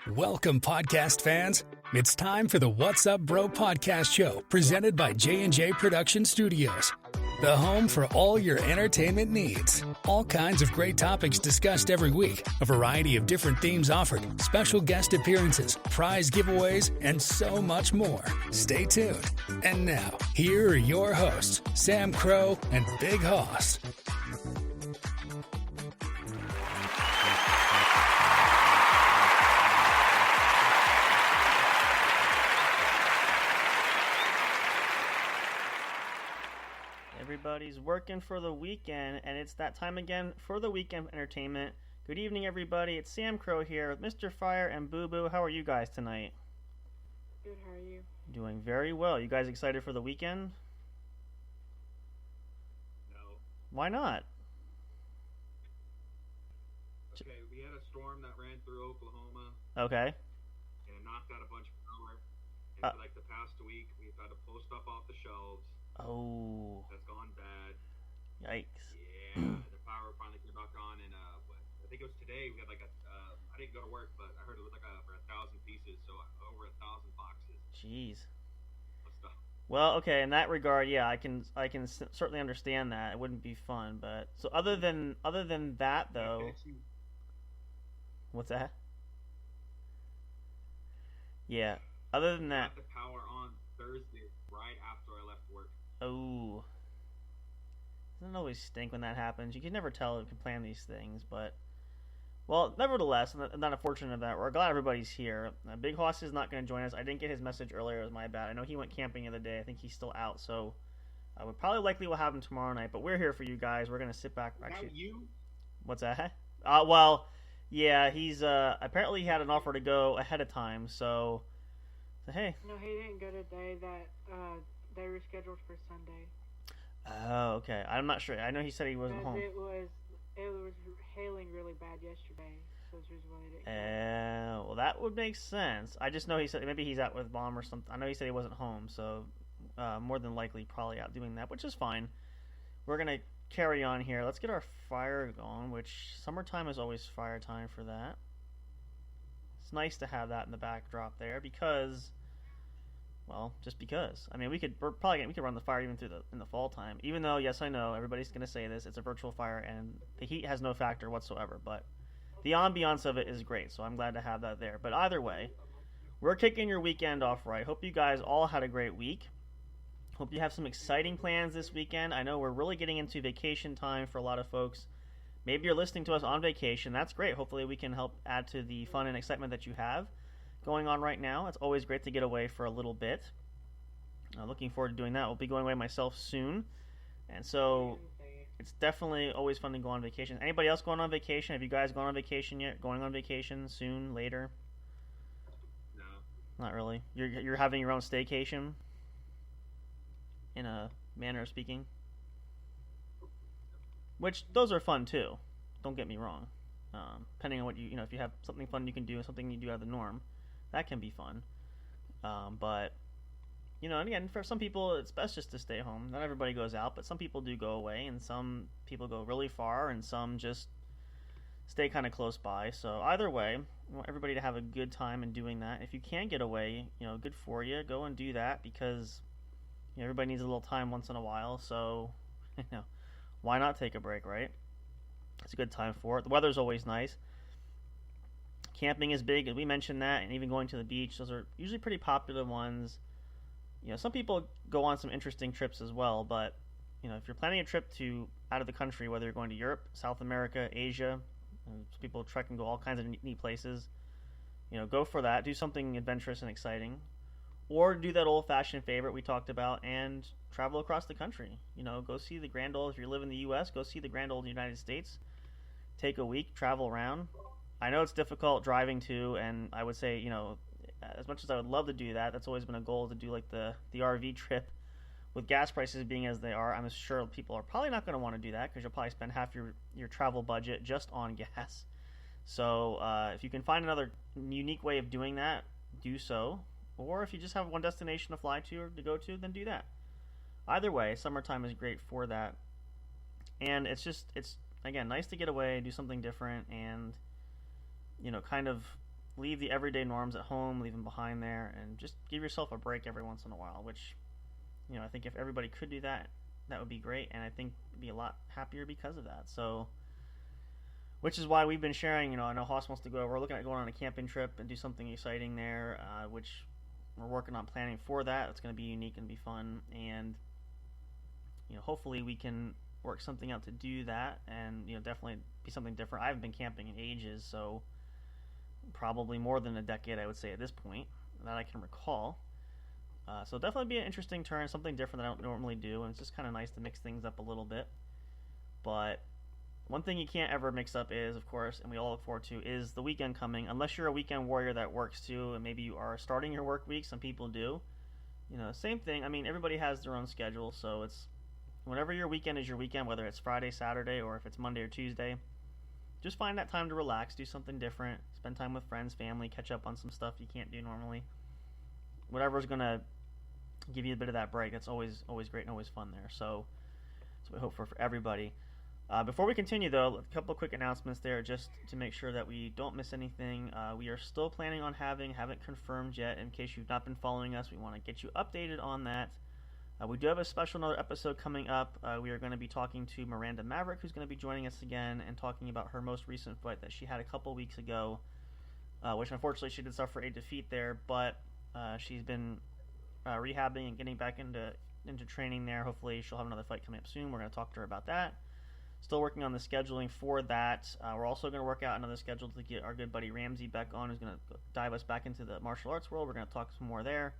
Welcome, podcast fans. It's time for the What's Up Bro podcast show presented by J&J Production Studios, the home for all your entertainment needs. All kinds of great topics discussed every week, a variety of different themes offered, special guest appearances, prize giveaways, and so much more. Stay tuned. And now, here are your hosts, Sam Crow and Big Hoss. Everybody's working for the weekend, and it's that time again for the weekend entertainment. Good evening, everybody. It's Sam Crow here with Mr. Fire and Boo Boo. How are you guys tonight? Good, how are you? Doing very well. You guys excited for the weekend? No. Why not? Okay, we had a storm that ran through Oklahoma, Okay. and it knocked out a bunch of power. And for like the past week, we've had to pull stuff off the shelves. Oh, That's gone bad. yikes. Yeah, the power finally came back on, and I think it was today. We had like I didn't go to work, but I heard it was like for 1,000 pieces, so over 1,000 boxes Jeez. of stuff. Well, okay, in that regard, yeah, I can certainly understand that. It wouldn't be fun, but so other than that though, what's that? Yeah. Other than that, got the power on Thursday right after I left work. oh, doesn't always stink when that happens. You can never tell if you can plan these things, but well, nevertheless, I'm not unfortunate of that. We're glad everybody's here. Big Hoss is not going to join us. I didn't get his message earlier. It was my bad. I know he went camping the other day. I think he's still out, so we probably likely will have him tomorrow night. But we're here for you guys. We're going to sit back. Actually, Now you? what's that? Well, yeah, he's apparently he had an offer to go ahead of time, so hey. No, he didn't go today. That they were scheduled for Sunday. Oh, okay. I'm not sure. I know he said he wasn't home. It was hailing really bad yesterday, so that's the reason why they didn't go. Well, that would make sense. I just know he said maybe he's out with Mom or something. I know he said he wasn't home, so more than likely probably out doing that, which is fine. We're gonna carry on here. Let's get our fire going, which summertime is always fire time for that. It's nice to have that in the backdrop there because, well, just because. I mean, we could run the fire even in the fall time. Even though, yes, I know everybody's gonna say this, it's a virtual fire and the heat has no factor whatsoever. But the ambiance of it is great, so I'm glad to have that there. But either way, we're kicking your weekend off right. Hope you guys all had a great week. Hope you have some exciting plans this weekend. I know we're really getting into vacation time for a lot of folks. Maybe you're listening to us on vacation. That's great. Hopefully we can help add to the fun and excitement that you have going on right now. It's always great to get away for a little bit. Looking forward to doing that. I'll be going away myself soon. And so it's definitely always fun to go on vacation. Anybody else going on vacation? Have you guys gone on vacation yet? Going on vacation soon, later? No. Not really. You're having your own staycation? In a manner of speaking? Which, those are fun too. Don't get me wrong. Depending on what if you have something fun you can do and something you do out of the norm, that can be fun. But, and again, for some people, it's best just to stay home. Not everybody goes out, but some people do go away, and some people go really far, and some just stay kind of close by. So either way, we want everybody to have a good time in doing that. If you can get away, good for you. Go and do that because everybody needs a little time once in a while. So, why not take a break, right? It's a good time for it. The weather's always nice. Camping is big, and we mentioned that, and even going to the beach. Those are usually pretty popular ones. Some people go on some interesting trips as well, but, if you're planning a trip out of the country, whether you're going to Europe, South America, Asia, people trek and go all kinds of neat places, go for that. Do something adventurous and exciting. Or do that old-fashioned favorite we talked about and travel across the country. Go see the grand old, if you live in the U.S., go see the grand old United States. Take a week, travel around. I know it's difficult driving too, and I would say, as much as I would love to do that, that's always been a goal to do like the RV trip. With gas prices being as they are, I'm sure people are probably not going to want to do that because you'll probably spend half your travel budget just on gas. So if you can find another unique way of doing that, do so. Or if you just have one destination to fly to or to go to, then do that. Either way, summertime is great for that. And it's again, nice to get away, do something different, and, kind of leave the everyday norms at home, leave them behind there, and just give yourself a break every once in a while, which, I think if everybody could do that, that would be great, and I think be a lot happier because of that. So, which is why we've been sharing, I know Haas wants to go, we're looking at going on a camping trip and do something exciting there, which we're working on planning for that. It's going to be unique and be fun, and, hopefully we can work something out to do that, and, definitely be something different. I haven't been camping in ages, so probably more than a decade, I would say, at this point, that I can recall. So definitely be an interesting turn, something different that I don't normally do, and it's just kind of nice to mix things up a little bit. But one thing you can't ever mix up is, of course, and we all look forward to, is the weekend coming. Unless you're a weekend warrior that works too, and maybe you are starting your work week. Some people do. Same thing. I mean, everybody has their own schedule, so it's whenever your weekend is your weekend, whether it's Friday, Saturday, or if it's Monday or Tuesday. Just find that time to relax, do something different, spend time with friends, family, catch up on some stuff you can't do normally. Whatever's going to give you a bit of that break, that's always great and always fun there. So we hope for everybody. Before we continue, though, a couple of quick announcements there just to make sure that we don't miss anything. We are still planning on haven't confirmed yet. In case you've not been following us, we want to get you updated on that. We do have a special another episode coming up. We are going to be talking to Miranda Maverick, who's going to be joining us again and talking about her most recent fight that she had a couple weeks ago, which unfortunately she did suffer a defeat there, but she's been rehabbing and getting back into training there. Hopefully she'll have another fight coming up soon. We're going to talk to her about that. Still working on the scheduling for that. We're also going to work out another schedule to get our good buddy Ramsey back on, who's going to dive us back into the martial arts world. We're going to talk some more there.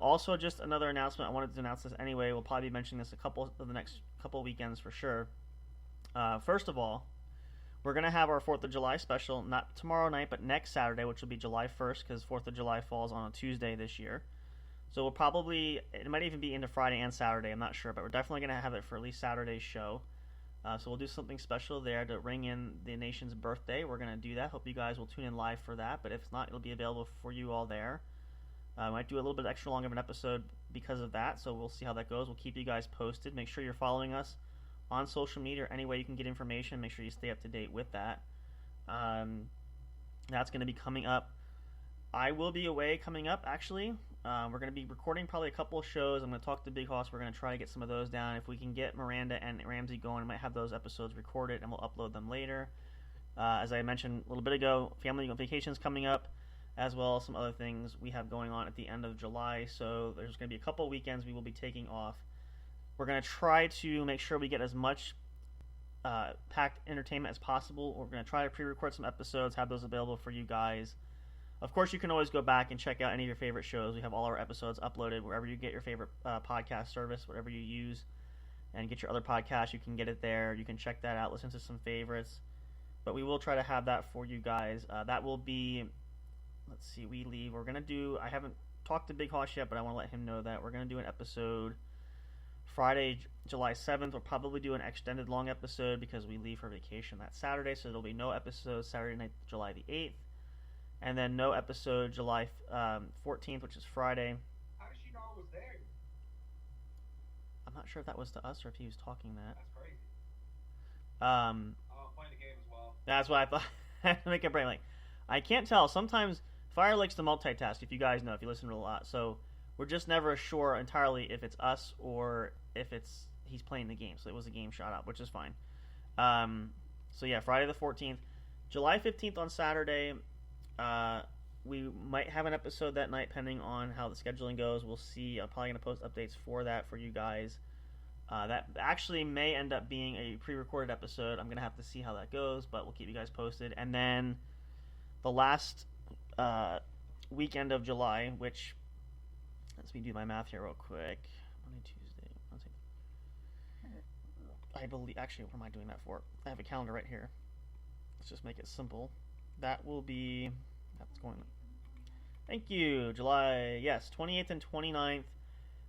Also, just another announcement. I wanted to announce this anyway. We'll probably be mentioning this the next couple weekends for sure. First of all, we're going to have our 4th of July special, not tomorrow night, but next Saturday, which will be July 1st, because 4th of July falls on a Tuesday this year. So it might even be into Friday and Saturday, I'm not sure, but we're definitely going to have it for at least Saturday's show. So we'll do something special there to ring in the nation's birthday. We're going to do that. Hope you guys will tune in live for that, but if not, it'll be available for you all there. I might do a little bit extra long of an episode because of that, so we'll see how that goes. We'll keep you guys posted. Make sure you're following us on social media or any way you can get information. Make sure you stay up to date with that. That's going to be coming up. I will be away coming up, actually. We're going to be recording probably a couple of shows. I'm going to talk to Big Hoss. We're going to try to get some of those down. If we can get Miranda and Ramsey going, we might have those episodes recorded, and we'll upload them later. As I mentioned a little bit ago, family vacations coming up, as well as some other things we have going on at the end of July. So there's going to be a couple of weekends we will be taking off. We're going to try to make sure we get as much packed entertainment as possible. We're going to try to pre-record some episodes, have those available for you guys. Of course, you can always go back and check out any of your favorite shows. We have all our episodes uploaded wherever you get your favorite podcast service, whatever you use, and get your other podcasts. You can get it there. You can check that out, listen to some favorites. But we will try to have that for you guys. That will be... Let's see, we're going to do, I haven't talked to Big Hoss yet, but I want to let him know that we're going to do an episode Friday, July 7th. We'll probably do an extended long episode because we leave for vacation that Saturday, so there'll be no episode Saturday night, July the 8th, and then no episode July 14th, which is Friday. How did she know I was there? I'm not sure if that was to us or if he was talking that. That's crazy. I'm playing the game as well. That's what I thought. I had to make a brain, I can't tell. Sometimes Fire likes to multitask, if you guys know, if you listen to a lot. So we're just never sure entirely if it's us or if he's playing the game. So it was a game shot up, which is fine. So yeah, Friday the 14th. July 15th on Saturday, we might have an episode that night, depending on how the scheduling goes. We'll see. I'm probably going to post updates for that for you guys. That actually may end up being a pre-recorded episode. I'm going to have to see how that goes, but we'll keep you guys posted. And then the last weekend of July, which, let me do my math here real quick. Monday, Tuesday, Wednesday. I believe, actually, what am I doing that for? I have a calendar right here. Let's just make it simple. That will be, that's going, thank you, July, yes, 28th and 29th,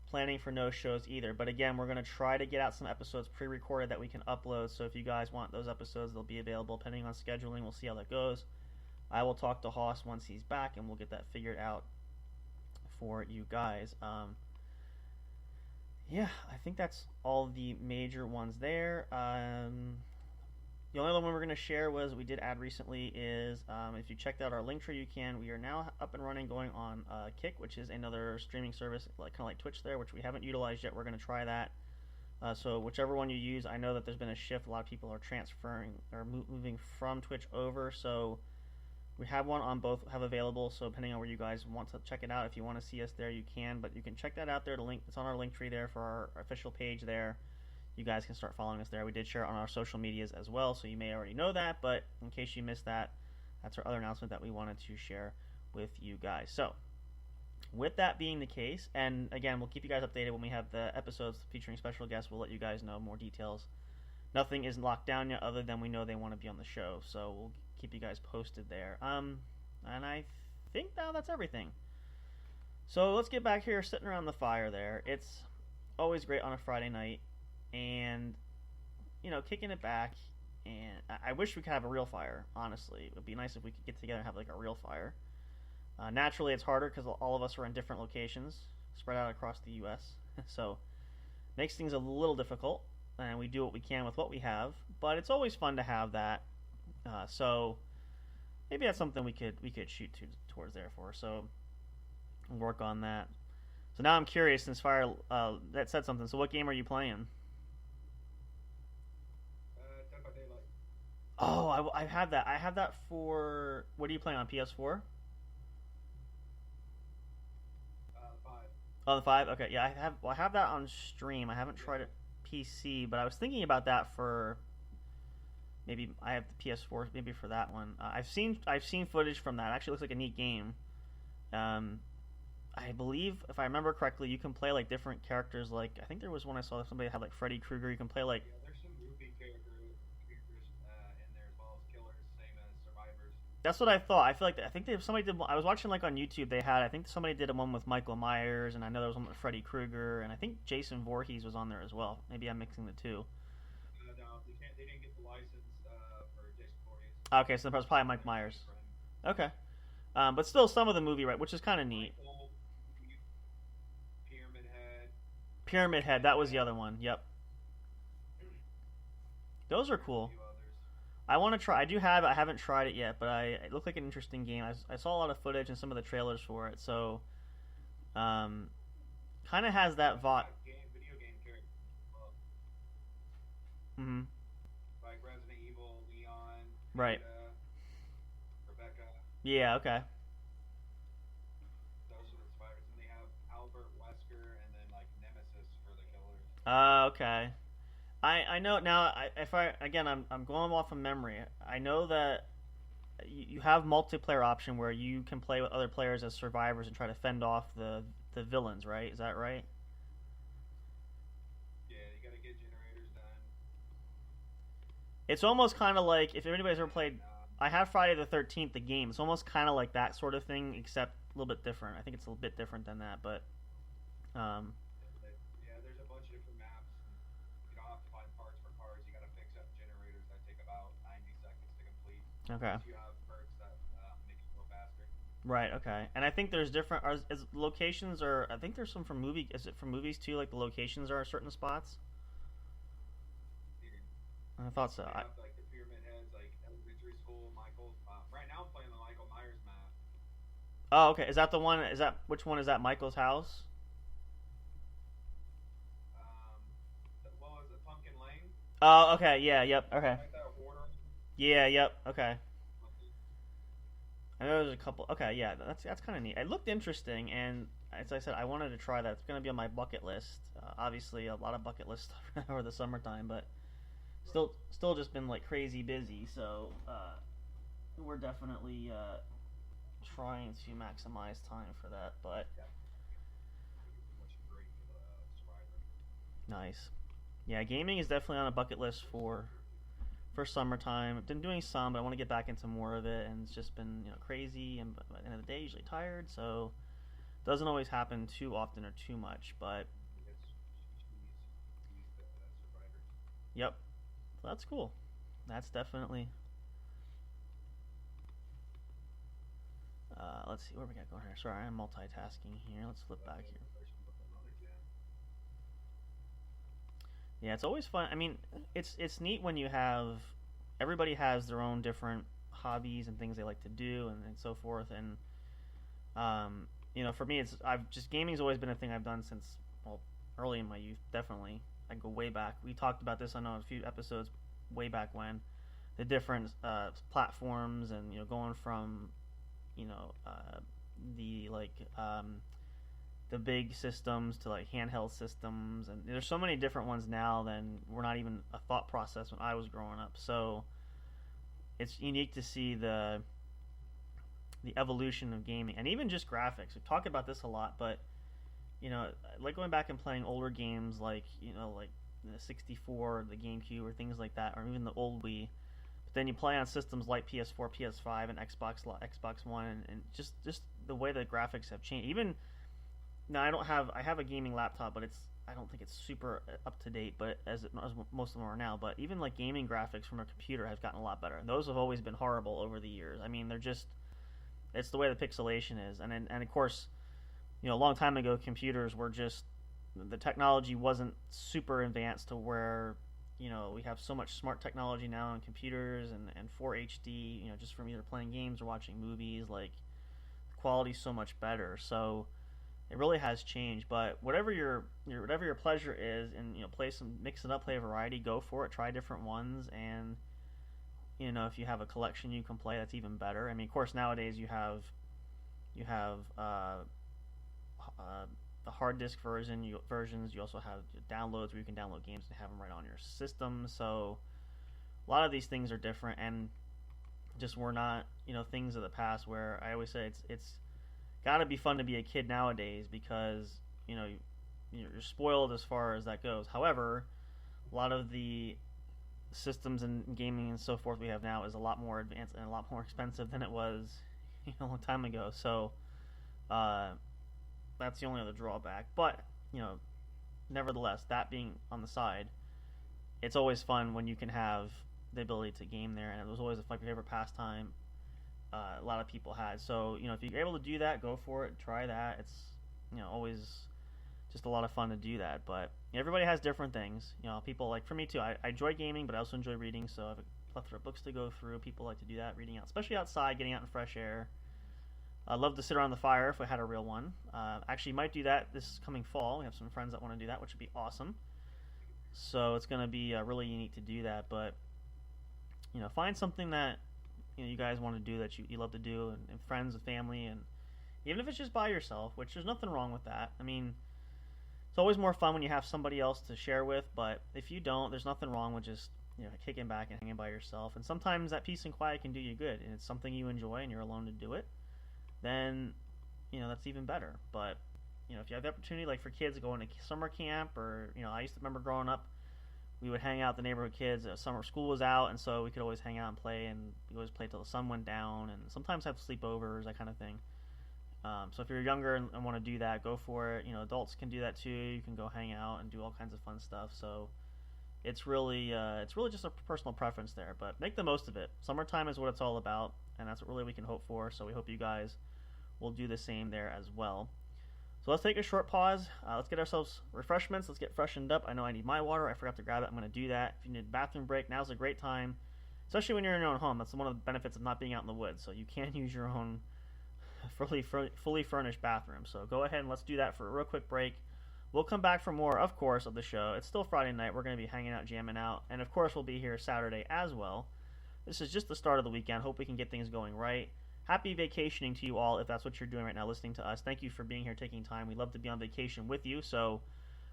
planning for no shows either. But again, we're going to try to get out some episodes pre-recorded that we can upload. So if you guys want those episodes, they'll be available depending on scheduling. We'll see how that goes. I will talk to Hoss once he's back, and we'll get that figured out for you guys. Yeah, I think that's all the major ones there. The only other one we're going to share was we did add recently is if you checked out our link tree, you can. We are now up and running, going on Kick, which is another streaming service, kind of like Twitch there, which we haven't utilized yet. We're going to try that. So whichever one you use, I know that there's been a shift. A lot of people are transferring or moving from Twitch over. So we have one on both have available. So depending on where you guys want to check it out, if you want to see us there, you can. But you can check that out there. The link, it's on our link tree there for our official page there. You guys can start following us there. We did share it on our social medias as well, so you may already know that. But in case you missed that, that's our other announcement that we wanted to share with you guys. So with that being the case, and again, we'll keep you guys updated when we have the episodes featuring special guests. We'll let you guys know more details. Nothing is locked down yet, other than we know they want to be on the show, so we'll keep you guys posted there. And I think now that's everything. So let's get back here, sitting around the fire there. It's always great on a Friday night, and kicking it back. And I wish we could have a real fire. Honestly, it would be nice if we could get together and have like a real fire. Naturally, it's harder because all of us are in different locations, spread out across the U.S. So makes things a little difficult, and we do what we can with what we have. But it's always fun to have that. So maybe that's something we could shoot towards there for. So we'll work on that. So now I'm curious, since Fire that said something. So what game are you playing? Dead by Daylight. Oh, I have that. I have that for. What are you playing on PS4? 5. Oh, the 5. Okay, yeah, I have that on stream. I haven't tried it PC, but I was thinking about that for. Maybe I have the PS4. Maybe for that one. I've seen footage from that. It actually looks like a neat game. I believe, if I remember correctly, you can play like different characters. Like I think there was one I saw somebody had like Freddy Krueger. You can play like. Yeah, there's some movie characters in there as well as killers, same as survivors. That's what I thought. I feel like I think somebody did. I was watching like on YouTube. They had. I think somebody did one with Michael Myers, and I know there was one with Freddy Krueger, and I think Jason Voorhees was on there as well. Maybe I'm mixing the two. No, they didn't get the license for Jason Voorhees. Okay, so that was probably Mike Myers. Okay, but still some of the movie, right? Which is kind of neat. Pyramid Head, that was the other one. Yep. Those are cool. I want to try. I do have it. I haven't tried it yet, but it looked like an interesting game. I saw a lot of footage and some of the trailers for it, so kind of has that vibe. Video game characters. Mm-hmm. Like Resident Evil, Leon, right. Rebecca. Yeah. Okay. Okay. I know now. I'm going off of memory. I know that you have multiplayer option where you can play with other players as survivors and try to fend off the villains. Right? Is that right? Yeah, you gotta get generators done. It's almost kind of like if anybody's ever played. I have Friday the 13th, the game. It's almost kind of like that sort of thing, except a little bit different. I think it's a little bit different than that, but. There's a bunch of different maps. You don't have to find parts for cars. You got to fix up generators that take about 90 seconds to complete. Okay. You have perks that make it go faster. Right. Okay. And I think there's different locations, or I think there's some from movie. Is it from movies too? Like the locations are certain spots. Yeah. I thought so. They have like the pyramid heads, like elementary school, Michael. Right now I'm playing the Michael Myers map. Oh, okay. Is that the one? Which one is that? Michael's house. Oh, okay, yeah, yep, okay. Yeah, yep, okay. I know there's a couple. Okay, yeah, that's kind of neat. It looked interesting, and as I said, I wanted to try that. It's going to be on my bucket list. Obviously, a lot of bucket list stuff over the summertime, but still just been like crazy busy. So we're definitely trying to maximize time for that. But nice. Yeah, gaming is definitely on a bucket list for summertime. I've been doing some, but I want to get back into more of it, and it's just been crazy, and by the end of the day, usually tired, so it doesn't always happen too often or too much, but yep, so that's cool. That's definitely let's see, what we got going here? Sorry, I'm multitasking here. Let's flip back here. Yeah, it's always fun. I mean, it's neat when you have everybody has their own different hobbies and things they like to do and so forth. And for me, gaming's always been a thing I've done since, well, early in my youth. Definitely, I go way back. We talked about this, I know, a few episodes way back when, the different platforms, and going from the big systems to like handheld systems, and there's so many different ones now than were not even a thought process when I was growing up. So it's unique to see the evolution of gaming, and even just graphics. We talk about this a lot, but like going back and playing older games like the 64, the GameCube, or things like that, or even the old Wii. But then you play on systems like PS4, PS5, and Xbox One, and just the way the graphics have changed. Even now, I have a gaming laptop, but I don't think it's super up to date, but as most of them are now. But even like gaming graphics from a computer has gotten a lot better, and those have always been horrible over the years. I mean, it's the way the pixelation is, and of course, a long time ago, computers were just, the technology wasn't super advanced to where we have so much smart technology now in computers and 4HD, just from either playing games or watching movies. Like, the quality's so much better. So it really has changed. But whatever your pleasure is, and mix it up, play a variety, go for it, try different ones, and if you have a collection you can play, that's even better. I mean, of course, nowadays you have the hard disk versions. You also have downloads where you can download games and have them right on your system. So a lot of these things are different, and just were not things of the past. Where I always say it's got to be fun to be a kid nowadays, because you're spoiled as far as that goes. However, a lot of the systems and gaming and so forth we have now is a lot more advanced and a lot more expensive than it was a long time ago. So that's the only other drawback. But nevertheless, that being on the side, it's always fun when you can have the ability to game there, and it was always my favorite pastime a lot of people had. So if you're able to do that, go for it, try that. It's always just a lot of fun to do that. But everybody has different things. People, like, for me too, I enjoy gaming, but I also enjoy reading. So I have a plethora of books to go through. People like to do that, reading out, especially outside, getting out in fresh air. I love to sit around the fire if we had a real one. Actually, might do that this coming fall. We have some friends that want to do that, which would be awesome. So it's going to be really unique to do that. But find something that you guys want to do, that you love to do, and friends and family, and even if it's just by yourself, which there's nothing wrong with that. I mean, it's always more fun when you have somebody else to share with. But if you don't, there's nothing wrong with just kicking back and hanging by yourself. And sometimes that peace and quiet can do you good, and it's something you enjoy, and you're alone to do it. Then that's even better. But if you have the opportunity, like for kids, going to summer camp, or I used to remember growing up, we would hang out with the neighborhood kids. Summer school was out, and so we could always hang out and play, and we always play till the sun went down, and sometimes have sleepovers, that kind of thing. So if you're younger and want to do that, go for it. Adults can do that too. You can go hang out and do all kinds of fun stuff. So it's really just a personal preference there. But make the most of it. Summertime is what it's all about, and that's what really we can hope for. So we hope you guys will do the same there as well. So let's take a short pause. Let's get ourselves refreshments. Let's get freshened up. I know I need my water. I forgot to grab it. I'm going to do that. If you need a bathroom break, now's a great time, especially when you're in your own home. That's one of the benefits of not being out in the woods. So you can use your own fully furnished bathroom. So go ahead and let's do that for a real quick break. We'll come back for more, of course, of the show. It's still Friday night. We're going to be hanging out, jamming out. And, of course, we'll be here Saturday as well. This is just the start of the weekend. Hope we can get things going right. Happy vacationing to you all, if that's what you're doing right now, listening to us. Thank you for being here, taking time. We love to be on vacation with you. So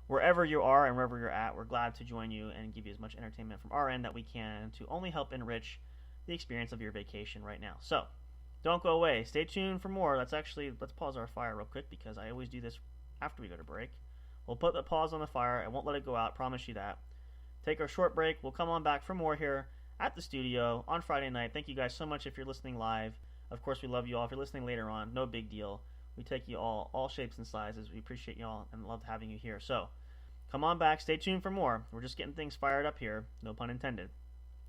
wherever you are and wherever you're at, we're glad to join you and give you as much entertainment from our end that we can to only help enrich the experience of your vacation right now. So don't go away. Stay tuned for more. Let's pause our fire real quick, because I always do this after we go to break. We'll put the pause on the fire. I won't let it go out. Promise you that. Take our short break. We'll come on back for more here at the studio on Friday night. Thank you guys so much if you're listening live. Of course, we love you all. If you're listening later on, no big deal. We take you all shapes and sizes. We appreciate you all and love having you here. So come on back. Stay tuned for more. We're just getting things fired up here. No pun intended.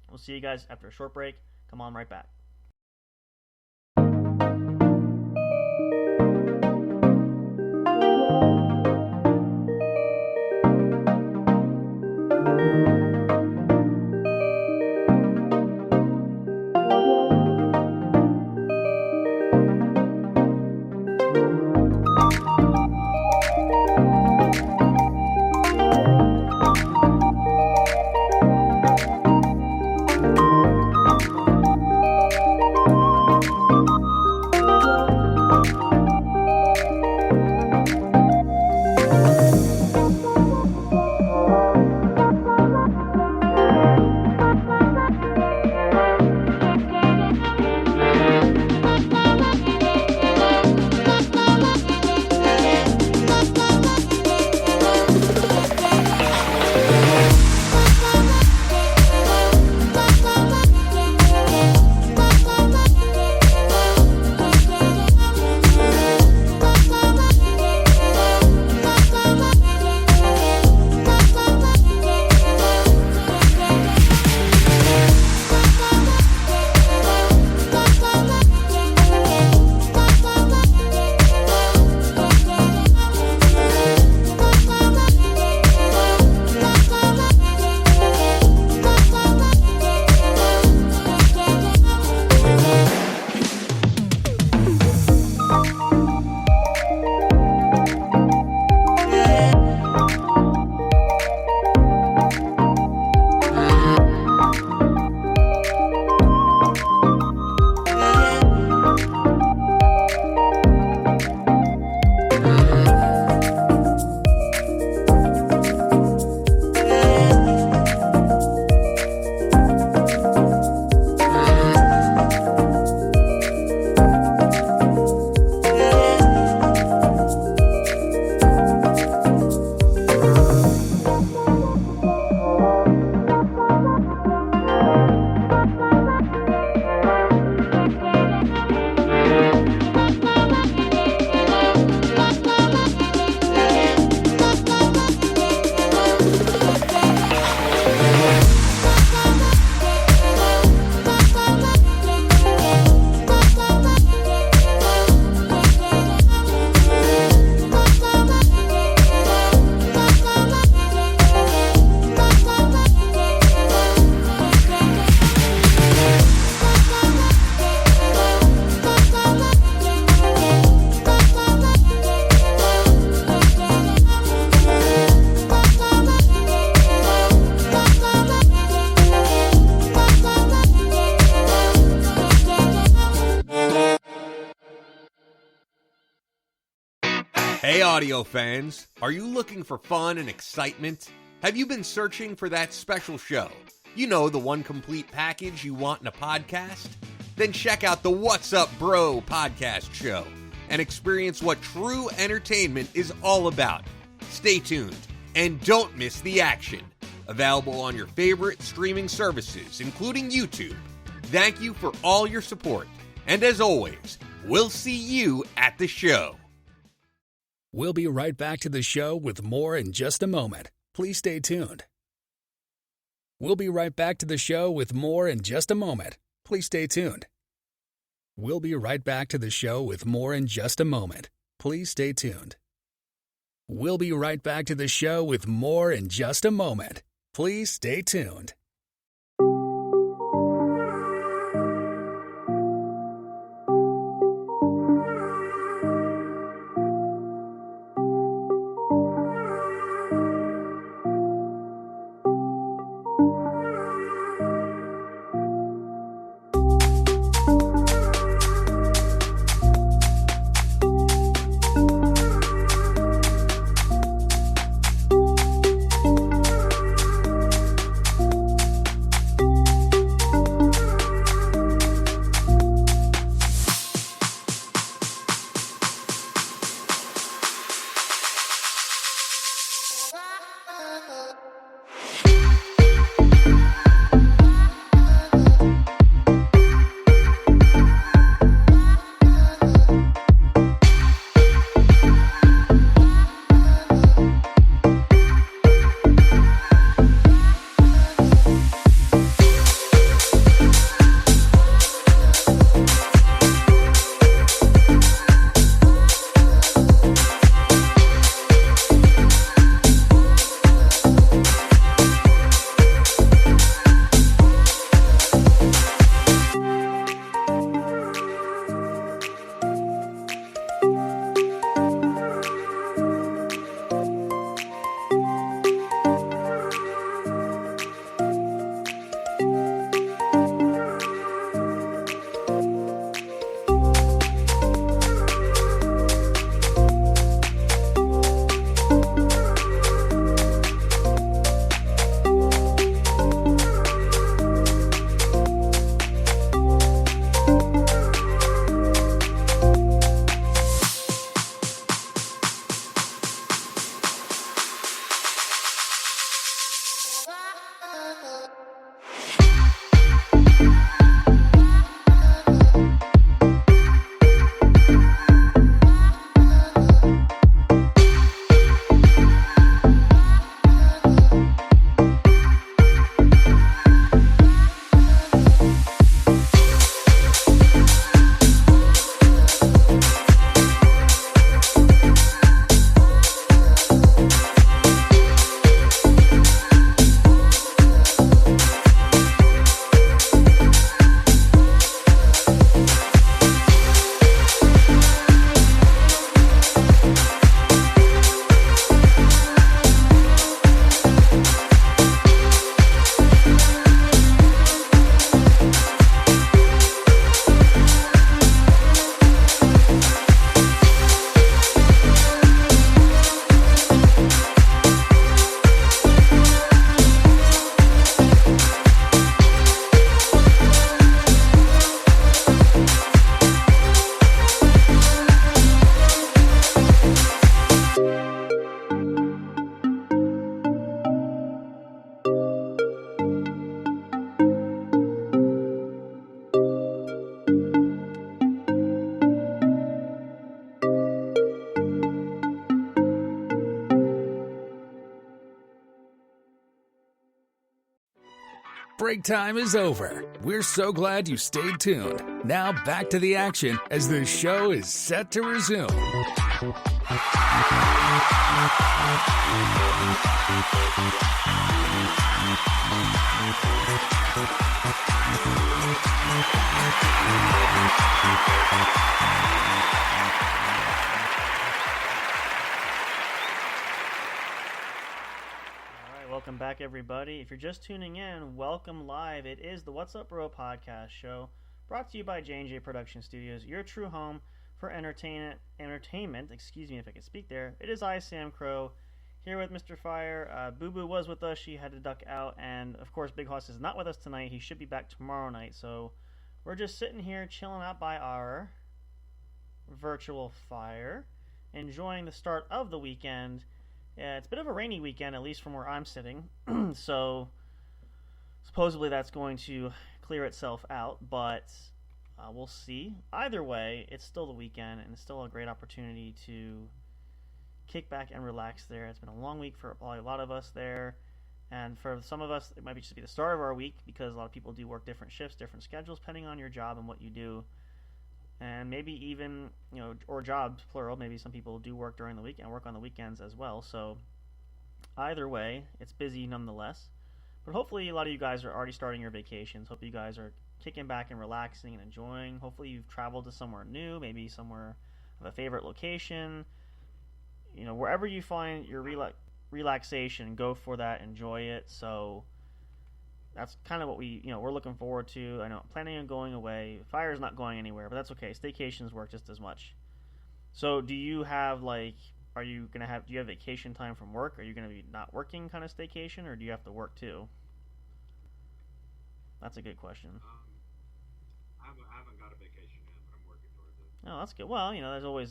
We'll see you guys after a short break. Come on right back. Hey audio fans, are you looking for fun and excitement? Have you been searching for that special show? You know, the one complete package you want in a podcast? Then check out the What's Up Bro podcast show and experience what true entertainment is all about. Stay tuned and don't miss the action. Available on your favorite streaming services, including YouTube. Thank you for all your support. And as always, we'll see you at the show. We'll be right back to the show with more in just a moment. Please stay tuned. We'll be right back to the show with more in just a moment. Please stay tuned. We'll be right back to the show with more in just a moment. Please stay tuned. We'll be right back to the show with more in just a moment. Please stay tuned. Break time is over. We're so glad you stayed tuned. Now back to the action as the show is set to resume. Welcome back, everybody. If you're just tuning in, welcome live. It is the What's Up Bro podcast show, brought to you by J&J Production Studios, your true home for entertainment. Excuse me if I can speak there. It is I, Sam Crow, here with Mr. Fire. Boo Boo was with us. She had to duck out. And, of course, Big Hoss is not with us tonight. He should be back tomorrow night. So we're just sitting here chilling out by our virtual fire, enjoying the start of the weekend. It's a bit of a rainy weekend, at least from where I'm sitting. So supposedly that's going to clear itself out, but we'll see. Either way, it's still the weekend, and it's still a great opportunity to kick back and relax there. It's been a long week for a lot of us there, and for some of us, it might just be the start of our week, because a lot of people do work different shifts, different schedules, depending on your job and what you do. And maybe even, or jobs, plural, maybe some people do work during the week and work on the weekends as well. So either way, it's busy nonetheless. But hopefully a lot of you guys are already starting your vacations. Hope you guys are kicking back and relaxing and enjoying. Hopefully you've traveled to somewhere new, maybe somewhere of a favorite location. Wherever you find your relaxation, go for that, enjoy it. So that's kind of what we're looking forward to. I know I'm planning on going away. Fire's not going anywhere, but that's okay. Staycations work just as much. So do you have do you have vacation time from work? Are you going to be not working kind of staycation, or do you have to work too? That's a good question. I haven't got a vacation yet, but I'm working towards it. Oh, that's good. Well,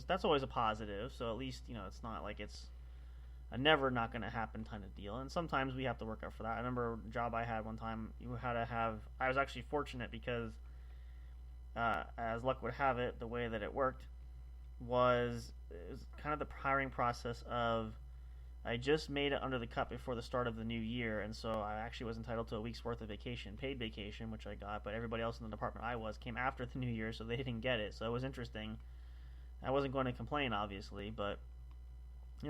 that's always a positive. So at least, it's not like it's a never not going to happen kind of deal. And sometimes we have to work up for that. I remember a job I had one time, I was actually fortunate because, as luck would have it, the way that it worked was kind of the hiring process of, I just made it under the cut before the start of the new year, and so I actually was entitled to a week's worth of vacation, paid vacation, which I got, but everybody else in the department came after the new year, so they didn't get it. So it was interesting. I wasn't going to complain, obviously, but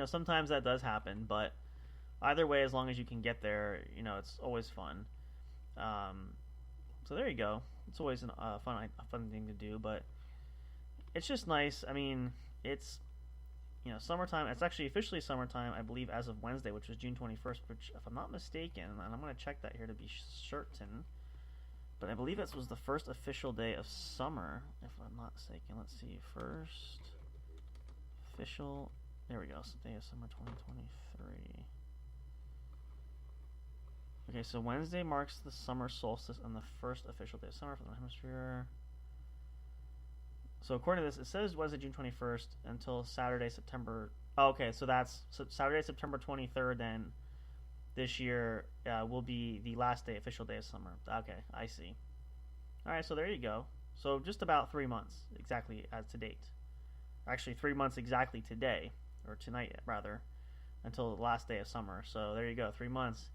sometimes that does happen. But either way, as long as you can get there, it's always fun. So there you go. It's always a fun thing to do, but it's just nice. I mean, it's summertime. It's actually officially summertime, I believe, as of Wednesday, which was June 21st, which, if I'm not mistaken, and I'm going to check that here to be certain, but I believe it was the first official day of summer, if I'm not mistaken. Let's see, first official, there we go, day of summer 2023. Okay, so Wednesday marks the summer solstice and the first official day of summer for the hemisphere. So according to this, it says Wednesday, June 21st until Saturday, September. Oh, okay, so that's Saturday, September 23rd. Then this year will be the last official day of summer. Okay, I see. All right, so there you go. So just about 3 months exactly as to date. Actually, 3 months exactly today, or tonight rather, until the last day of summer. So there you go, 3 months.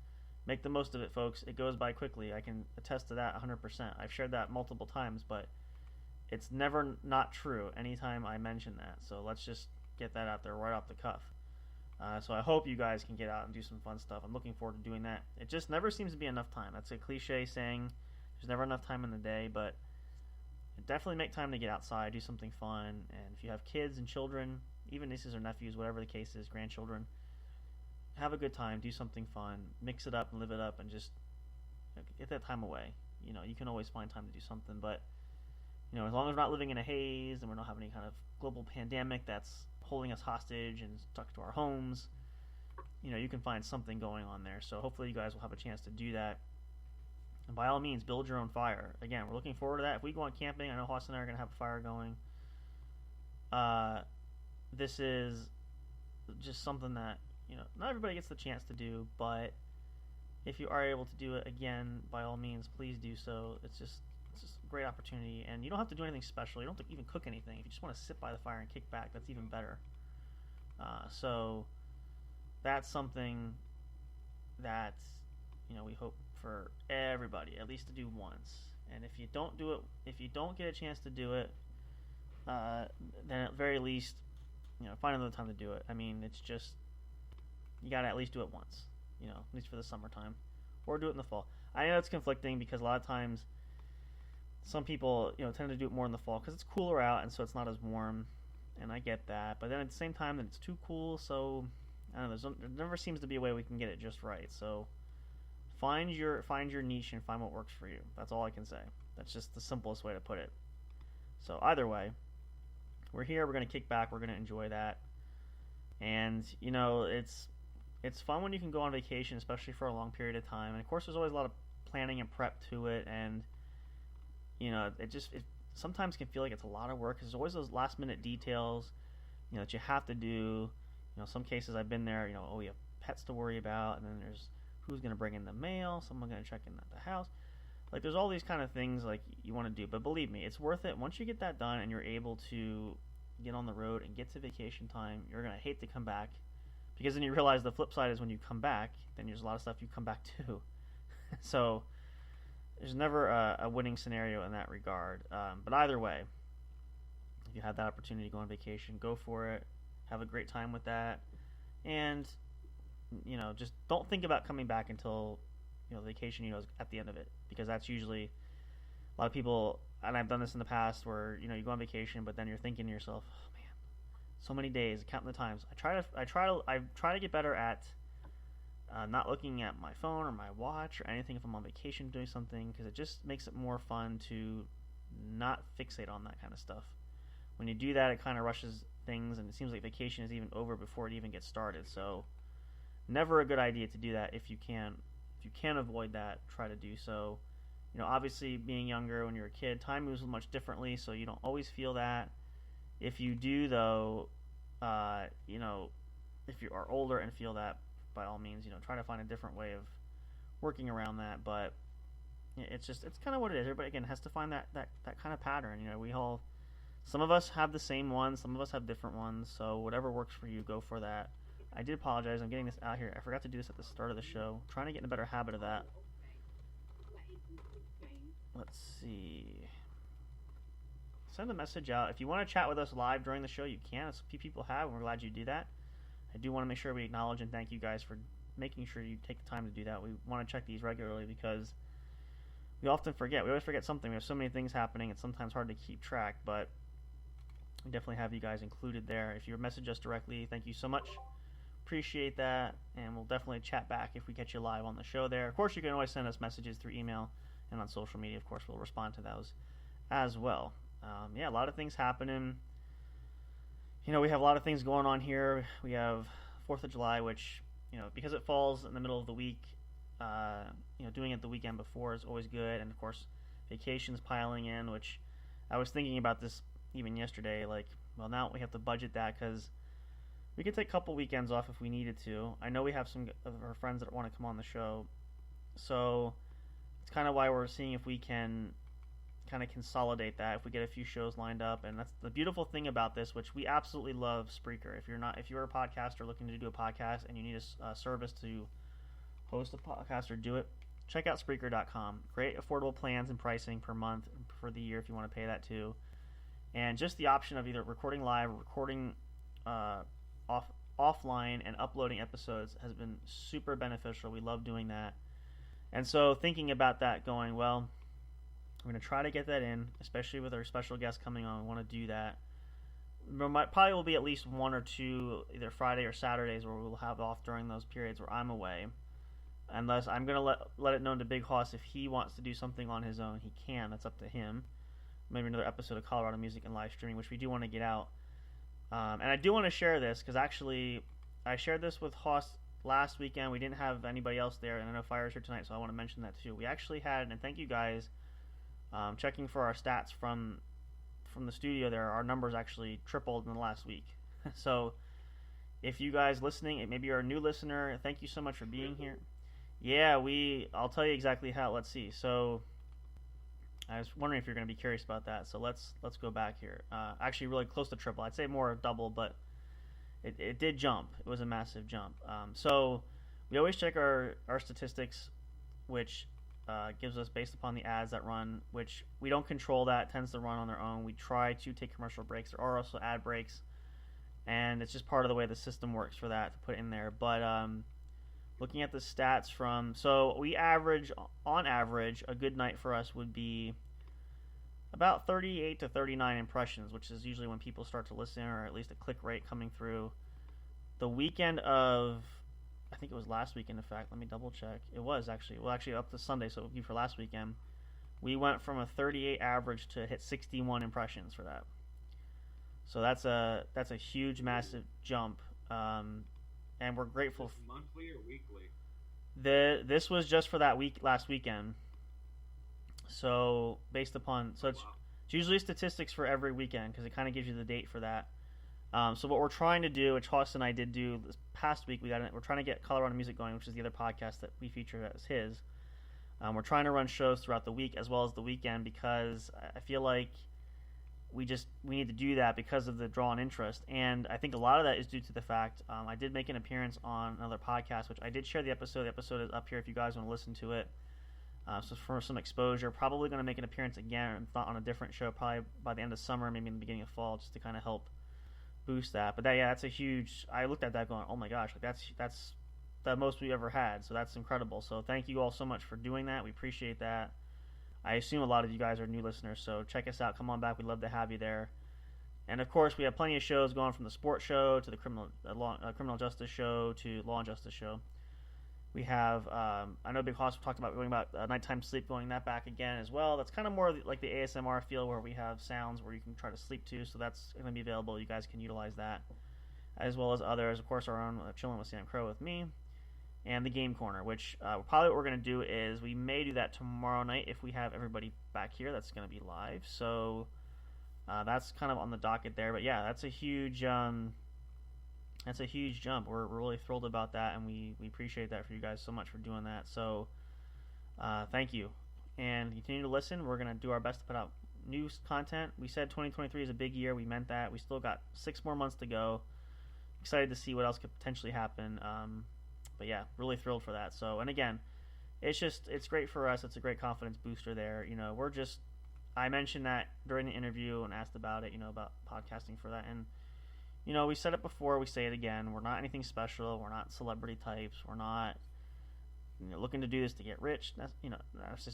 Make the most of it, folks. It goes by quickly. I can attest to that 100%. I've shared that multiple times, but it's never not true anytime I mention that. So let's just get that out there right off the cuff. So I hope you guys can get out and do some fun stuff. I'm looking forward to doing that. It just never seems to be enough time. That's a cliche saying. There's never enough time in the day, but definitely make time to get outside, do something fun. And if you have kids and children, even nieces or nephews, whatever the case is, grandchildren, have a good time, do something fun, mix it up and live it up, and just get that time away. You can always find time to do something, but as long as we're not living in a haze and we're not having any kind of global pandemic that's holding us hostage and stuck to our homes, you can find something going on there. So hopefully you guys will have a chance to do that. And by all means, build your own fire. Again, we're looking forward to that. If we go on camping, I know Hoss and I are going to have a fire going. This is just something that, not everybody gets the chance to do, but if you are able to do it, again, by all means, please do so. It's just a great opportunity, and you don't have to do anything special. You don't have to even cook anything. If you just want to sit by the fire and kick back, that's even better. So that's something that we hope for everybody at least to do once. And if you don't do it, if you don't get a chance to do it, then at very least find another time to do it. I mean, it's just, you gotta at least do it once, at least for the summertime, or do it in the fall. I know it's conflicting because a lot of times some people tend to do it more in the fall because it's cooler out and so it's not as warm, and I get that. But then at the same time, it's too cool, so I don't know. There never seems to be a way we can get it just right. So find your niche and find what works for you. That's all I can say. That's just the simplest way to put it. So either way, we're here. We're going to kick back. We're going to enjoy that. And, you know, it's fun when you can go on vacation, especially for a long period of time. And, of course, there's always a lot of planning and prep to it. And, you know, it sometimes can feel like it's a lot of work. 'Cause there's always those last-minute details, you know, that you have to do. You know, some cases I've been there, you know, we have pets to worry about. And then there's who's going to bring in the mail, someone going to check in at the house. Like, there's all these kind of things, like, you want to do. But believe me, it's worth it. Once you get that done and you're able to get on the road and get to vacation time, you're going to hate to come back. Because then you realize the flip side is when you come back, then there's a lot of stuff you come back to. So, there's never a winning scenario in that regard. But either way, if you have that opportunity to go on vacation, go for it. Have a great time with that. And, you know, just don't think about coming back until, you know, the vacation, you know, is at the end of it. Because that's usually a lot of people, and I've done this in the past, where, you know, you go on vacation, but then you're thinking to yourself, oh man, so many days, counting the times. I try to get better at not looking at my phone or my watch or anything if I'm on vacation doing something, because it just makes it more fun to not fixate on that kind of stuff. When you do that, it kind of rushes things, and it seems like vacation is even over before it even gets started. So never a good idea to do that if you can. If you can avoid that, try to do so. You know, obviously, being younger when you're a kid, time moves much differently, so you don't always feel that. If you do, though, you know, if you are older and feel that, by all means, you know, try to find a different way of working around that. But it's kind of what it is. Everybody, again, has to find that kind of pattern. You know, some of us have the same ones, some of us have different ones, so whatever works for you, go for that. I did apologize. I'm getting this out here. I forgot to do this at the start of the show. I'm trying to get in a better habit of that. Let's see. Send a message out. If you want to chat with us live during the show, you can. A few people have, and we're glad you do that. I do want to make sure we acknowledge and thank you guys for making sure you take the time to do that. We want to check these regularly because we often forget. We always forget something. We have so many things happening. It's sometimes hard to keep track, but we definitely have you guys included there. If you message us directly, thank you so much. Appreciate that, and we'll definitely chat back if we catch you live on the show there. Of course, you can always send us messages through email and on social media. Of course, we'll respond to those as well. Yeah, a lot of things happening. You know, we have a lot of things going on here. We have 4th of July, which, you know, because it falls in the middle of the week, you know, doing it the weekend before is always good. And, of course, vacations piling in, which I was thinking about this even yesterday. Like, well, now we have to budget that because we could take a couple weekends off if we needed to. I know we have some of our friends that want to come on the show. So it's kind of why we're seeing if we can kind of consolidate that, if we get a few shows lined up. And that's the beautiful thing about this, which we absolutely love Spreaker. If you're a podcaster looking to do a podcast and you need a service to host a podcast or do it, check out Spreaker.com. Great affordable plans and pricing per month for the year if you want to pay that too. And just the option of either recording live or recording offline and uploading episodes has been super beneficial. We love doing that. And so thinking about that, going, well, we're going to try to get that in, especially with our special guest coming on. We want to do that. There probably will be at least 1 or 2, either Friday or Saturdays, where we'll have off during those periods where I'm away. Unless I'm going to let it known to Big Hoss if he wants to do something on his own, he can. That's up to him. Maybe another episode of Colorado Music and Live Streaming, which we do want to get out. And I do want to share this because actually I shared this with Hoss last weekend. We didn't have anybody else there, and I know Fire's here tonight, so I want to mention that too. We actually had, and thank you guys, checking for our stats from the studio there, our numbers actually tripled in the last week. So if you guys listening, maybe you're a new listener, thank you so much for being here. Yeah, I'll tell you exactly how. Let's see. So I was wondering if you're going to be curious about that. So let's go back here. Actually, really close to triple. I'd say more double, but it did jump. It was a massive jump. So we always check our statistics, which gives us based upon the ads that run, which we don't control. That tends to run on their own. We try to take commercial breaks. There are also ad breaks, and it's just part of the way the system works for that to put in there. But looking at the stats so we on average, a good night for us would be about 38 to 39 impressions, which is usually when people start to listen, or at least a click rate coming through. The weekend of, I think it was last weekend, in fact, let me double check. It was actually up to Sunday, so it would be for last weekend. We went from a 38 average to hit 61 impressions for that. So that's a huge, massive jump, and we're grateful. Monthly or weekly? This was just for that last weekend. So based upon it's usually statistics for every weekend because it kind of gives you the date for that. So what we're trying to do, which Hoss and I did do this past week, we're trying to get Colorado Music Going, which is the other podcast that we feature as his. We're trying to run shows throughout the week as well as the weekend because I feel like we need to do that because of the draw and interest. And I think a lot of that is due to the fact I did make an appearance on another podcast, which I did share the episode. The episode is up here if you guys want to listen to it. So for some exposure, probably going to make an appearance again on a different show, probably by the end of summer, maybe in the beginning of fall, just to kind of help boost that. But that's a huge. I looked at that going, oh my gosh, like that's the most we've ever had. So that's incredible. So thank you all so much for doing that. We appreciate that. I assume a lot of you guys are new listeners, so check us out. Come on back. We'd love to have you there. And of course, we have plenty of shows going from the sports show to the criminal justice show to law and justice show. We have, I know Big Hoss talked about going about nighttime sleep, going that back again as well. That's kind of more like the ASMR feel where we have sounds where you can try to sleep to. So that's going to be available. You guys can utilize that, as well as others. Of course, our own Chilling with Sam Crow with me, and the Game Corner, which probably what we're going to do is we may do that tomorrow night if we have everybody back here. That's going to be live. So that's kind of on the docket there. But yeah, that's a huge jump. We're really thrilled about that, and we appreciate that for you guys so much for doing that. So thank you, and continue to listen. We're going to do our best to put out new content. We said 2023 is a big year. We meant that. We still got 6 more months to go. Excited to see what else could potentially happen. But yeah, really thrilled for that. So, and again, it's great for us. It's a great confidence booster there. You know, I mentioned that during the interview and asked about it, about podcasting for that. And, we said it before, we say it again. We're not anything special. We're not celebrity types. We're not, looking to do this to get rich. Not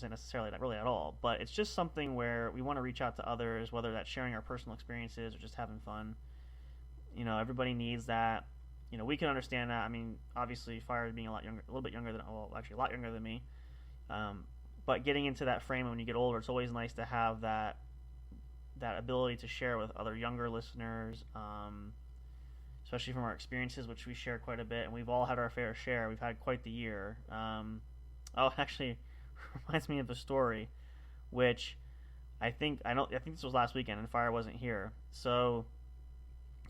necessarily not really at all. But it's just something where we want to reach out to others, whether that's sharing our personal experiences or just having fun. Everybody needs that. We can understand that. I mean, obviously, Fire being a little bit younger than, well, actually a lot younger than me. But getting into that frame when you get older, it's always nice to have that ability to share with other younger listeners, especially from our experiences, which we share quite a bit, and we've all had our fair share. We've had quite the year. Actually, reminds me of a story, which I think this was last weekend, and Fire wasn't here. So.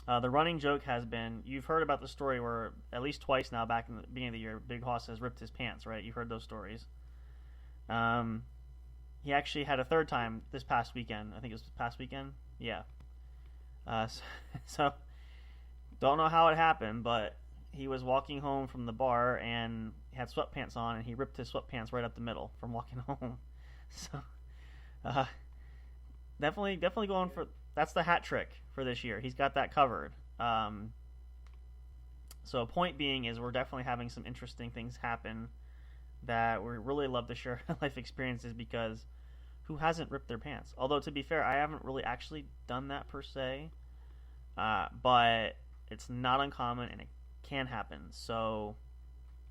The running joke has been, you've heard about the story where at least twice now back in the beginning of the year, Big Hoss has ripped his pants, right? You've heard those stories. He actually had a third time this past weekend. I think it was this past weekend. Yeah. So don't know how it happened, but he was walking home from the bar and he had sweatpants on, and he ripped his sweatpants right up the middle from walking home. So definitely going for... That's the hat trick for this year. He's got that covered. So point being is we're definitely having some interesting things happen that we really love to share life experiences, because who hasn't ripped their pants? Although, to be fair, I haven't really actually done that per se. But it's not uncommon and it can happen. So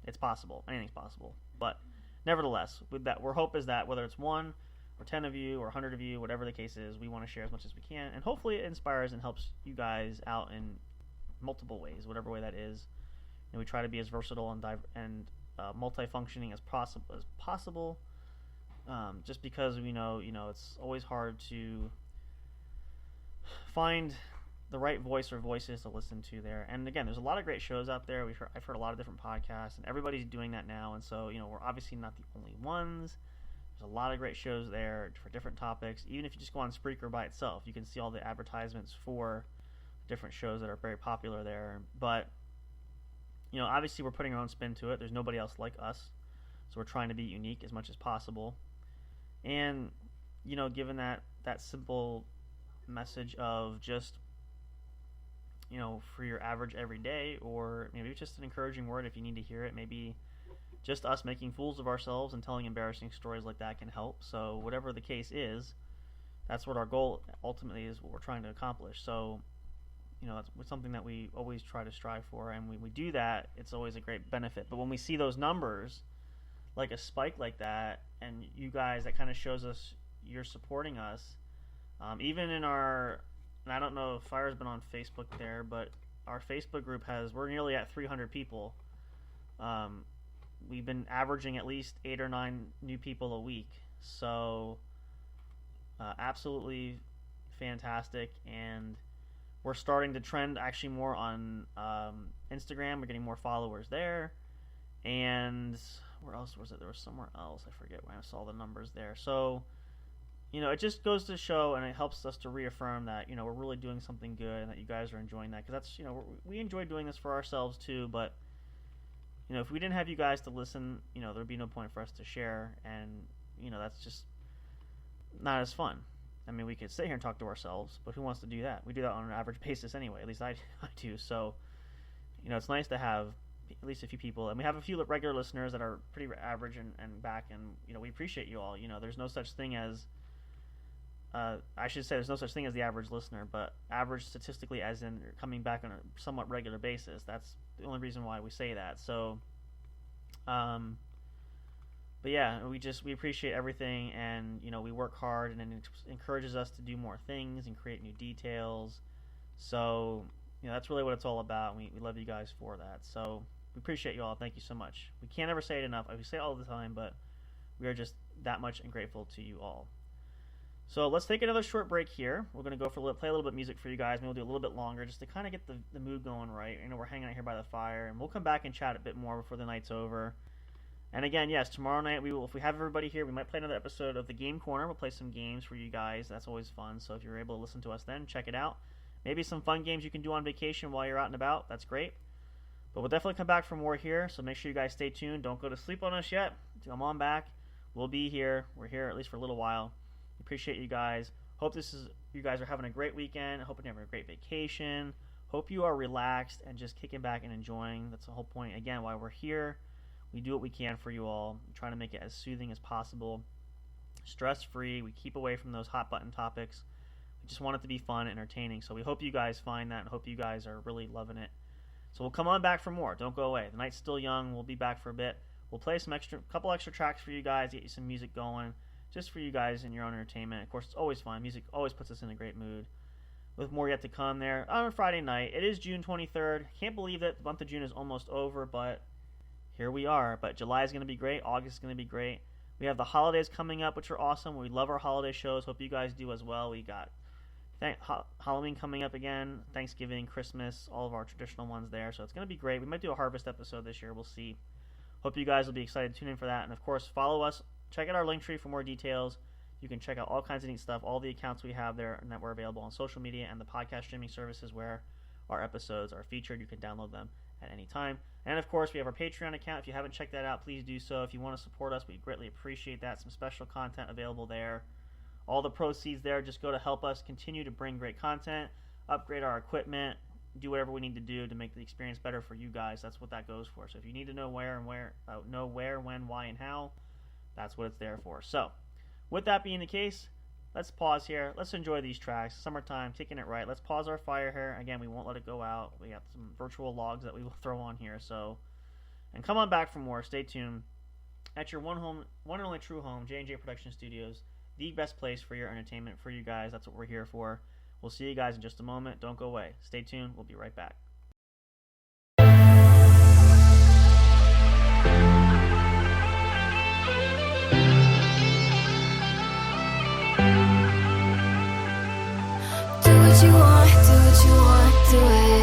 it's possible. Anything's possible. But nevertheless, with that, our hope is that whether it's 1 or 10 of you or 100 of you, whatever the case is, we want to share as much as we can, and hopefully it inspires and helps you guys out in multiple ways, whatever way that is. And we try to be as versatile and multifunctioning as possible. Just because we know, it's always hard to find the right voice or voices to listen to there. And again, there's a lot of great shows out there. I've heard a lot of different podcasts, and everybody's doing that now. And so, we're obviously not the only ones. There's a lot of great shows there for different topics. Even if you just go on Spreaker by itself, you can see all the advertisements for different shows that are very popular there. But, obviously we're putting our own spin to it. There's nobody else like us. So we're trying to be unique as much as possible. And, given that simple message of just, for your average everyday, or maybe just an encouraging word if you need to hear it, maybe just us making fools of ourselves and telling embarrassing stories like that can help. So whatever the case is, that's what our goal ultimately is, what we're trying to accomplish. So, it's something that we always try to strive for, and when we do that, it's always a great benefit. But when we see those numbers, like a spike like that, and you guys, that kind of shows us you're supporting us, even in our and I don't know if Fire's been on Facebook there, but our Facebook group we're nearly at 300 people. We've been averaging at least 8 or 9 new people a week. So absolutely fantastic. And we're starting to trend actually more on Instagram. We're getting more followers there. And where else was it? There was somewhere else. I forget when I saw the numbers there. So, it just goes to show, and it helps us to reaffirm that, we're really doing something good and that you guys are enjoying that. Because that's, we enjoy doing this for ourselves too. But, if we didn't have you guys to listen, there'd be no point for us to share. And, that's just not as fun. I mean, we could sit here and talk to ourselves, but who wants to do that? We do that on an average basis anyway. At least I do. So, it's nice to have at least a few people. And we have a few regular listeners that are pretty average and back. And, we appreciate you all. There's no such thing as... I should say there's no such thing as the average listener, but average statistically as in coming back on a somewhat regular basis. That's the only reason why we say that. So, but yeah, we appreciate everything, and we work hard, and it encourages us to do more things and create new details. So, that's really what it's all about. And we love you guys for that. So we appreciate you all. Thank you so much. We can't ever say it enough. We say it all the time, but we are just that much and grateful to you all. So let's take another short break here. We're going to go play a little bit of music for you guys. Maybe we'll do a little bit longer just to kind of get the mood going right. We're hanging out here by the fire, and we'll come back and chat a bit more before the night's over. And again, yes, tomorrow night if we have everybody here, we might play another episode of the Game Corner. We'll play some games for you guys. That's always fun. So if you're able to listen to us then, check it out. Maybe some fun games you can do on vacation while you're out and about. That's great. But we'll definitely come back for more here. So make sure you guys stay tuned. Don't go to sleep on us yet. Come on back. We'll be here. We're here at least for a little while. Appreciate you guys. Hope you guys are having a great weekend. I hope you're having a great vacation. Hope you are relaxed and just kicking back and enjoying. That's the whole point, again, why we're here. We do what we can for you all. We're trying to make it as soothing as possible. Stress-free. We keep away from those hot-button topics. We just want it to be fun and entertaining. So we hope you guys find that and hope you guys are really loving it. So we'll come on back for more. Don't go away. The night's still young. We'll be back for a bit. We'll play couple extra tracks for you guys, get you some music going. Just for you guys and your own entertainment. Of course, it's always fun. Music always puts us in a great mood. With more yet to come there on a Friday night. It is June 23rd. Can't believe it. The month of June is almost over, but here we are. But July is going to be great. August is going to be great. We have the holidays coming up, which are awesome. We love our holiday shows. Hope you guys do as well. We got Halloween coming up again. Thanksgiving, Christmas, all of our traditional ones there. So it's going to be great. We might do a harvest episode this year. We'll see. Hope you guys will be excited to tune in for that. And, of course, follow us. Check out our link tree for more details. You can check out all kinds of neat stuff, all the accounts we have there, and that we're available on social media and the podcast streaming services where our episodes are featured. You can download them at any time. And, of course, we have our Patreon account. If you haven't checked that out, please do so. If you want to support us, we greatly appreciate that. Some special content available there. All the proceeds there just go to help us continue to bring great content, upgrade our equipment, do whatever we need to do to make the experience better for you guys. That's what that goes for. So if you need to know where, when, why, and how, that's what it's there for. So, with that being the case, let's pause here. Let's enjoy these tracks. Summertime, taking it right. Let's pause our fire here. Again, we won't let it go out. We got some virtual logs that we will throw on here. So, and come on back for more. Stay tuned. At your one and only true home, J&J Production Studios, the best place for your entertainment for you guys. That's what we're here for. We'll see you guys in just a moment. Don't go away. Stay tuned. We'll be right back. Do it. Do what you want, do it.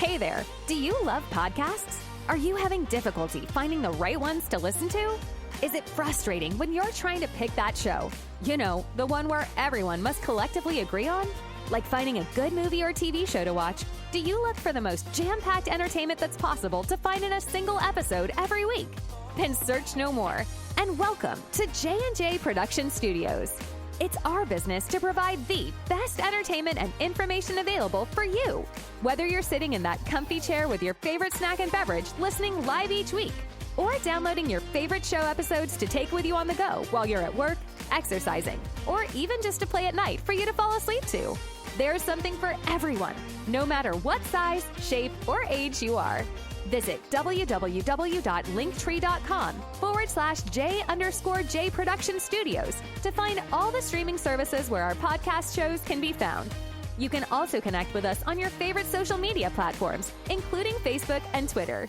Hey there, do you love podcasts? Are you having difficulty finding the right ones to listen to? Is it frustrating when you're trying to pick that show? You know, the one where everyone must collectively agree on? Like finding a good movie or TV show to watch, do you look for the most jam-packed entertainment that's possible to find in a single episode every week? Then search no more, and welcome to J&J Production Studios. It's our business to provide the best entertainment and information available for you. Whether you're sitting in that comfy chair with your favorite snack and beverage listening live each week, or downloading your favorite show episodes to take with you on the go while you're at work, exercising, or even just to play at night for you to fall asleep to. There's something for everyone, no matter what size, shape, or age you are. Visit www.linktree.com/J_J Production Studios to find all the streaming services where our podcast shows can be found. You can also connect with us on your favorite social media platforms, including Facebook and Twitter.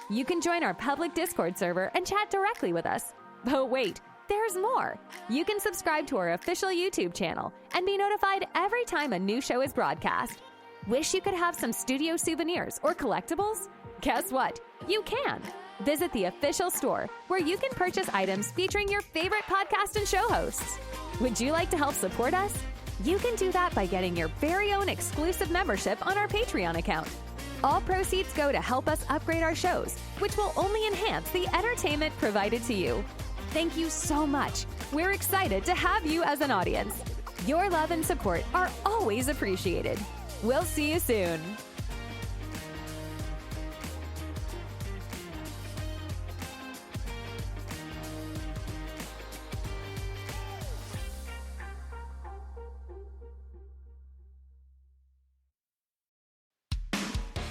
You can join our public Discord server and chat directly with us. But wait, there's more. You can subscribe to our official YouTube channel and be notified every time a new show is broadcast. Wish you could have some studio souvenirs or collectibles? Guess what? You can. Visit the official store where you can purchase items featuring your favorite podcast and show hosts. Would you like to help support us? You can do that by getting your very own exclusive membership on our Patreon account. All proceeds go to help us upgrade our shows, which will only enhance the entertainment provided to you. Thank you so much. We're excited to have you as an audience. Your love and support are always appreciated. We'll see you soon.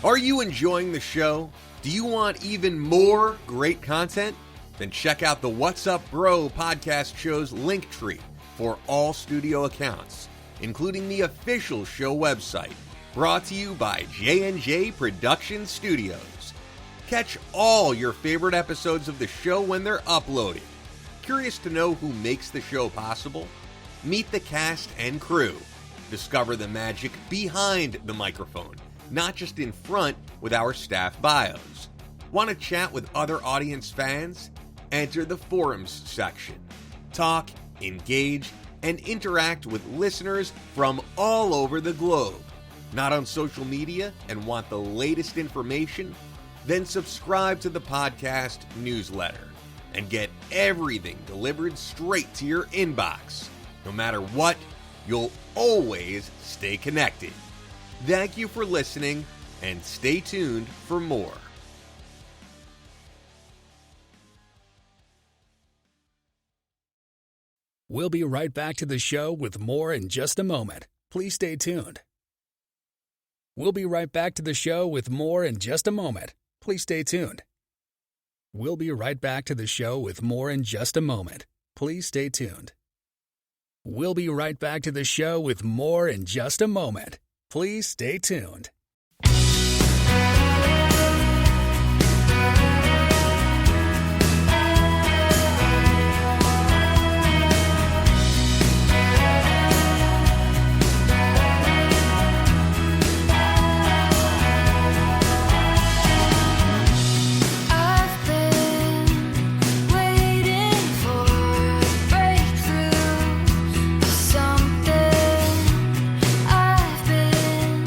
Are you enjoying the show? Do you want even more great content? Then check out the What's Up Bro podcast show's Linktree for all studio accounts, including the official show website, brought to you by J&J Production Studios. Catch all your favorite episodes of the show when they're uploaded. Curious to know who makes the show possible? Meet the cast and crew. Discover the magic behind the microphone, not just in front with our staff bios. Want to chat with other audience fans? Enter the forums section. Talk, engage, and interact with listeners from all over the globe. Not on social media and want the latest information? Then subscribe to the podcast newsletter and get everything delivered straight to your inbox. No matter what, you'll always stay connected. Thank you for listening, and stay tuned for more. We'll be right back to the show with more in just a moment. Please stay tuned. We'll be right back to the show with more in just a moment. Please stay tuned. We'll be right back to the show with more in just a moment. Please stay tuned. We'll be right back to the show with more in just a moment. Please stay tuned. Something I've been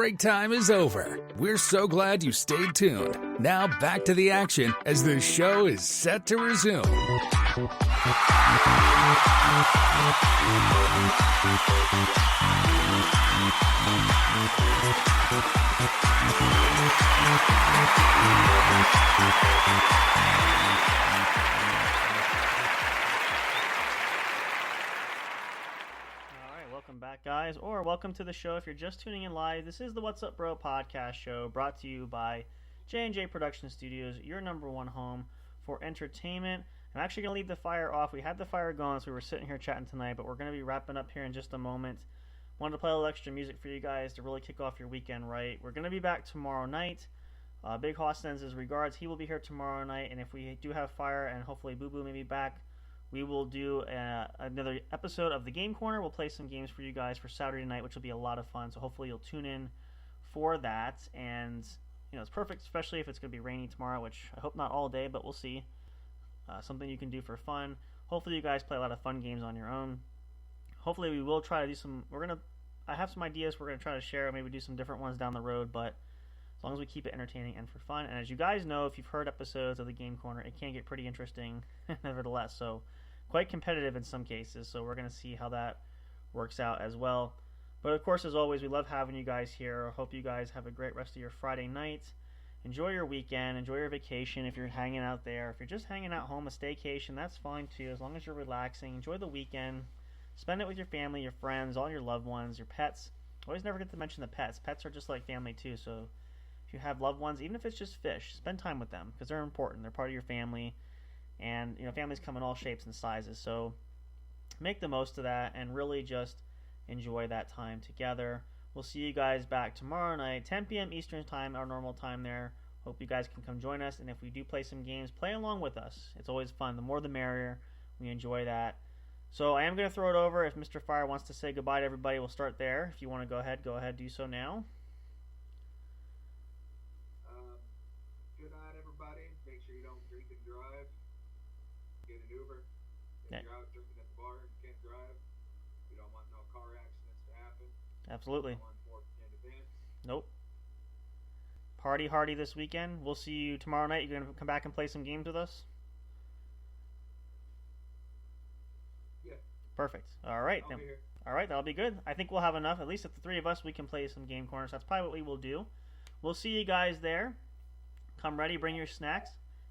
break time is over. We're so glad you stayed tuned. Now back to the action as the show is set to resume. Welcome back, guys, or welcome to the show. If you're just tuning in live, this is the What's Up Bro podcast show brought to you by J&J Production Studios, your number one home for entertainment. I'm actually going to leave the fire off. We had the fire going as we were sitting here chatting tonight, but we're going to be wrapping up here in just a moment. Wanted to play a little extra music for you guys to really kick off your weekend right. We're going to be back tomorrow night. Big Hoss sends his regards. He will be here tomorrow night, and if we do have fire and hopefully Boo Boo may be back, we will do another episode of the Game Corner. We'll play some games for you guys for Saturday night, which will be a lot of fun. So hopefully you'll tune in for that. And, you know, it's perfect, especially if it's going to be rainy tomorrow, which I hope not all day, but we'll see. Something you can do for fun. Hopefully you guys play a lot of fun games on your own. Hopefully we will try to do some... I have some ideas we're going to try to share. Maybe do some different ones down the road, but as long as we keep it entertaining and for fun. And as you guys know, if you've heard episodes of the Game Corner, it can get pretty interesting nevertheless. So quite competitive in some cases, so we're going to see how that works out as well. But of course, as always, we love having you guys here. I hope you guys have a great rest of your Friday night. Enjoy your weekend, enjoy your vacation if you're hanging out there. If you're just hanging out home, a staycation, that's fine too, as long as you're relaxing. Enjoy the weekend. Spend it with your family, your friends, all your loved ones, your pets. Always never get to mention the pets. Pets are just like family too, so if you have loved ones, even if it's just fish, spend time with them because they're important. They're part of your family. And, you know, families come in all shapes and sizes, so make the most of that and really just enjoy that time together. We'll see you guys back tomorrow night, 10 p.m. Eastern Time, our normal time there. Hope you guys can come join us, and if we do play some games, play along with us. It's always fun. The more the merrier. We enjoy that. So I am going to throw it over. If Mr. Fire wants to say goodbye to everybody, we'll start there. If you want to go ahead, do so now. Good night, everybody. Make sure you don't drink and drive. Get an Uber. If you're out drinking at the bar and can't drive, we don't want no car accidents to happen. Absolutely. Nope. Party hardy this weekend. We'll see you tomorrow night. You're going to come back and play some games with us? Yeah. Perfect. All right. I'll be here. All right, that'll be good. I think we'll have enough. At least if the three of us, we can play some game corners. That's probably what we will do. We'll see you guys there. Come ready. Bring your snacks.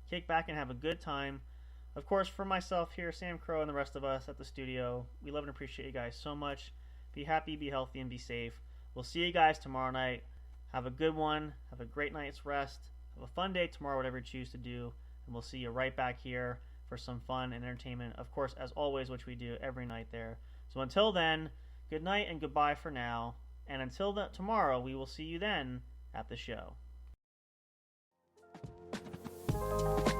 Kick back and have a good time. Of course, for myself here, Sam Crow, and the rest of us at the studio, we love and appreciate you guys so much. Be happy, be healthy, and be safe. We'll see you guys tomorrow night. Have a good one. Have a great night's rest. Have a fun day tomorrow, whatever you choose to do. And we'll see you right back here for some fun and entertainment. Of course, as always, which we do every night there. So until then, good night and goodbye for now. And until tomorrow, we will see you then at the show.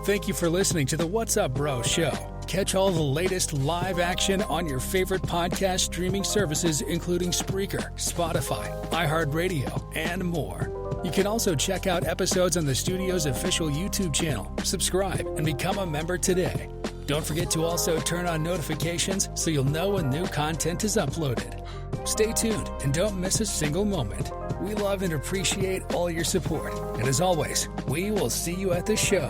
Thank you for listening to the What's Up Bro show. Catch all the latest live action on your favorite podcast streaming services, including Spreaker, Spotify, iHeartRadio, and more. You can also check out episodes on the studio's official YouTube channel. Subscribe and become a member today. Don't forget to also turn on notifications so you'll know when new content is uploaded. Stay tuned and don't miss a single moment. We love and appreciate all your support. And as always, we will see you at the show.